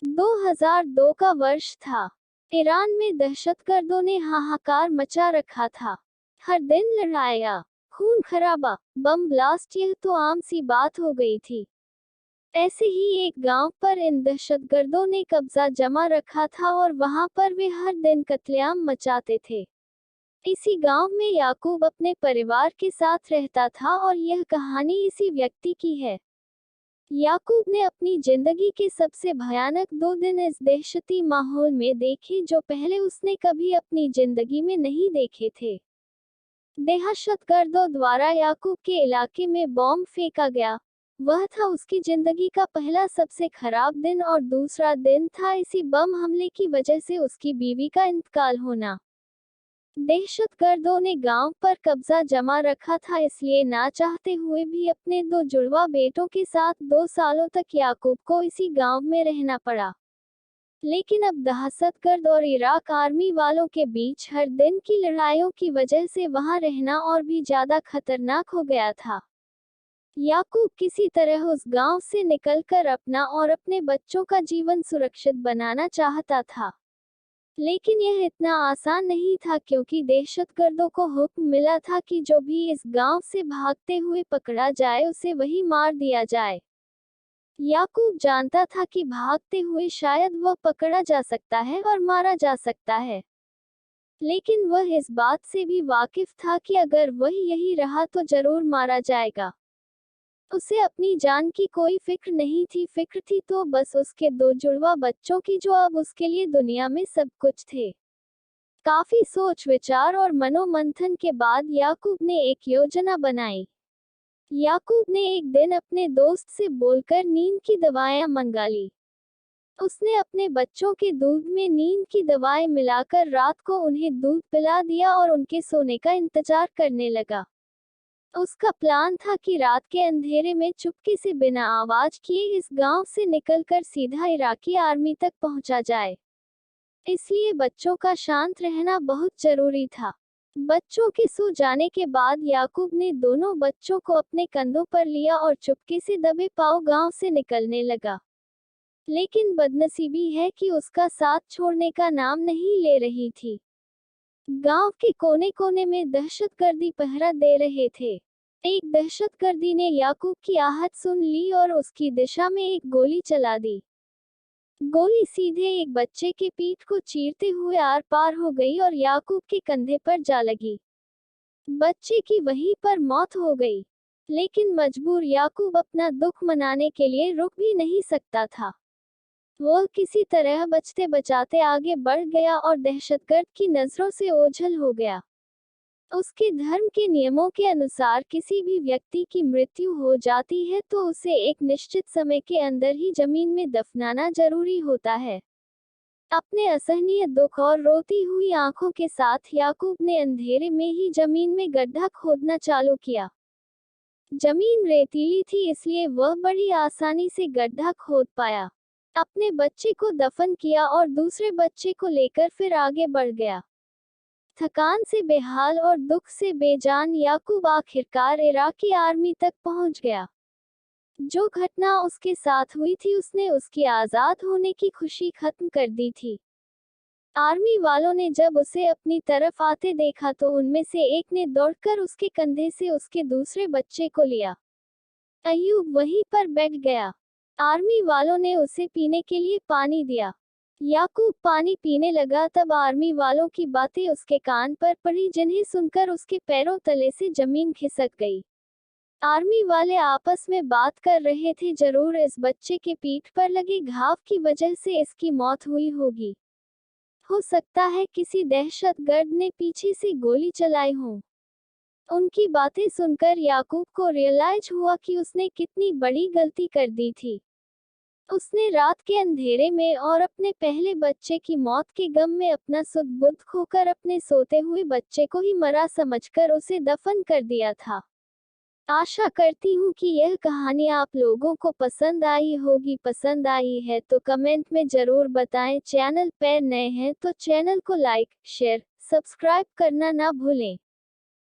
2002 का वर्ष था। ईरान में दहशतगर्दों ने हाहाकार मचा रखा था। हर दिन लड़ाइयाँ, खून खराबा, बम ब्लास्ट, यह तो आम सी बात हो गई थी। ऐसे ही एक गांव पर इन दहशतगर्दों ने कब्जा जमा रखा था और वहां पर वे हर दिन कत्लेआम मचाते थे। इसी गांव में याकूब अपने परिवार के साथ रहता था और यह कहानी इसी व्यक्ति की है। याकूब ने अपनी जिंदगी के सबसे भयानक 2 दिन इस दहशती माहौल में देखे जो पहले उसने कभी अपनी जिंदगी में नहीं देखे थे। दहशतगर्दों द्वारा याकूब के इलाके में बॉम्ब फेंका गया। वह था उसकी जिंदगी का पहला सबसे खराब दिन और दूसरा दिन था इसी बम हमले की वजह से उसकी बीवी का इंतकाल होना। दहशतगर्दों ने गांव पर कब्जा जमा रखा था, इसलिए ना चाहते हुए भी अपने 2 जुड़वा बेटों के साथ 2 सालों तक याकूब को इसी गांव में रहना पड़ा। लेकिन अब दहशतगर्द और इराक आर्मी वालों के बीच हर दिन की लड़ाइयों की वजह से वहां रहना और भी ज्यादा खतरनाक हो गया था। याकूब किसी तरह उस गांव से निकलकर अपना और अपने बच्चों का जीवन सुरक्षित बनाना चाहता था। लेकिन यह इतना आसान नहीं था क्योंकि दहशतगर्दों को हुक्म मिला था कि जो भी इस गांव से भागते हुए पकड़ा जाए उसे वही मार दिया जाए। याकूब जानता था कि भागते हुए शायद वह पकड़ा जा सकता है और मारा जा सकता है। लेकिन वह इस बात से भी वाकिफ था कि अगर वह यही रहा तो जरूर मारा जाएगा। उसे अपनी जान की कोई फिक्र नहीं थी, फिक्र थी तो बस उसके 2 जुड़वा बच्चों की जो अब उसके लिए दुनिया में सब कुछ थे। काफी सोच विचार और मनोमंथन के बाद याकूब ने एक योजना बनाई। याकूब ने एक दिन अपने दोस्त से बोलकर नींद की दवाएं मंगा ली। उसने अपने बच्चों के दूध में नींद की दवाएं मिलाकर रात को उन्हें दूध पिला दिया और उनके सोने का इंतजार करने लगा। उसका प्लान था कि रात के अंधेरे में चुपके से बिना आवाज किए इस गांव से निकलकर सीधा इराकी आर्मी तक पहुंचा जाए। इसलिए बच्चों का शांत रहना बहुत जरूरी था। बच्चों के सो जाने के बाद याकूब ने दोनों बच्चों को अपने कंधों पर लिया और चुपके से दबे पांव गांव से निकलने लगा। लेकिन बदनसीबी है कि उसका साथ छोड़ने का नाम नहीं ले रही थी। गांव के कोने कोने में दहशतगर्दी पहरा दे रहे थे। एक दहशतगर्दी ने याकूब की आहट सुन ली और उसकी दिशा में एक गोली चला दी। गोली सीधे एक बच्चे के पीठ को चीरते हुए आर पार हो गई और याकूब के कंधे पर जा लगी। बच्चे की वहीं पर मौत हो गई। लेकिन मजबूर याकूब अपना दुख मनाने के लिए रुक भी नहीं सकता था। वह किसी तरह बचते बचाते आगे बढ़ गया और दहशतगर्द की नजरों से ओझल हो गया। उसके धर्म के नियमों के अनुसार किसी भी व्यक्ति की मृत्यु हो जाती है तो उसे एक निश्चित समय के अंदर ही जमीन में दफनाना जरूरी होता है। अपने असहनीय दुख और रोती हुई आंखों के साथ याकूब ने अंधेरे में ही जमीन में गड्ढा खोदना चालू किया। जमीन रेतीली थी इसलिए वह बड़ी आसानी से गड्ढा खोद पाया। अपने बच्चे को दफन किया और दूसरे बच्चे को लेकर फिर आगे बढ़ गया। थकान से बेहाल और दुख से बेजान याकूब आखिरकार इराकी आर्मी तक पहुंच गया। जो घटना उसके साथ हुई थी उसने उसकी आजाद होने की खुशी खत्म कर दी थी। आर्मी वालों ने जब उसे अपनी तरफ आते देखा तो उनमें से एक ने दौड़कर उसके कंधे से उसके दूसरे बच्चे को लिया। अय्यूब वहीं पर बैठ गया। आर्मी वालों ने उसे पीने के लिए पानी दिया। याकूब पानी पीने लगा तब आर्मी वालों की बातें उसके कान पर पड़ी जिन्हें सुनकर उसके पैरों तले से जमीन खिसक गई। आर्मी वाले आपस में बात कर रहे थे, जरूर इस बच्चे के पीठ पर लगे घाव की वजह से इसकी मौत हुई होगी। हो सकता है किसी दहशतगर्द ने पीछे से गोली चलाई हो। उनकी बातें सुनकर याकूब को रियलाइज हुआ कि उसने कितनी बड़ी गलती कर दी थी। उसने रात के अंधेरे में और अपने पहले बच्चे की मौत के गम में अपना सुध बुध खोकर अपने सोते हुए बच्चे को ही मरा समझकर उसे दफन कर दिया था। आशा करती हूँ कि यह कहानी आप लोगों को पसंद आई होगी। पसंद आई है तो कमेंट में जरूर बताएं। चैनल पर नए हैं तो चैनल को लाइक, शेयर, सब्सक्राइब करना ना भूलें।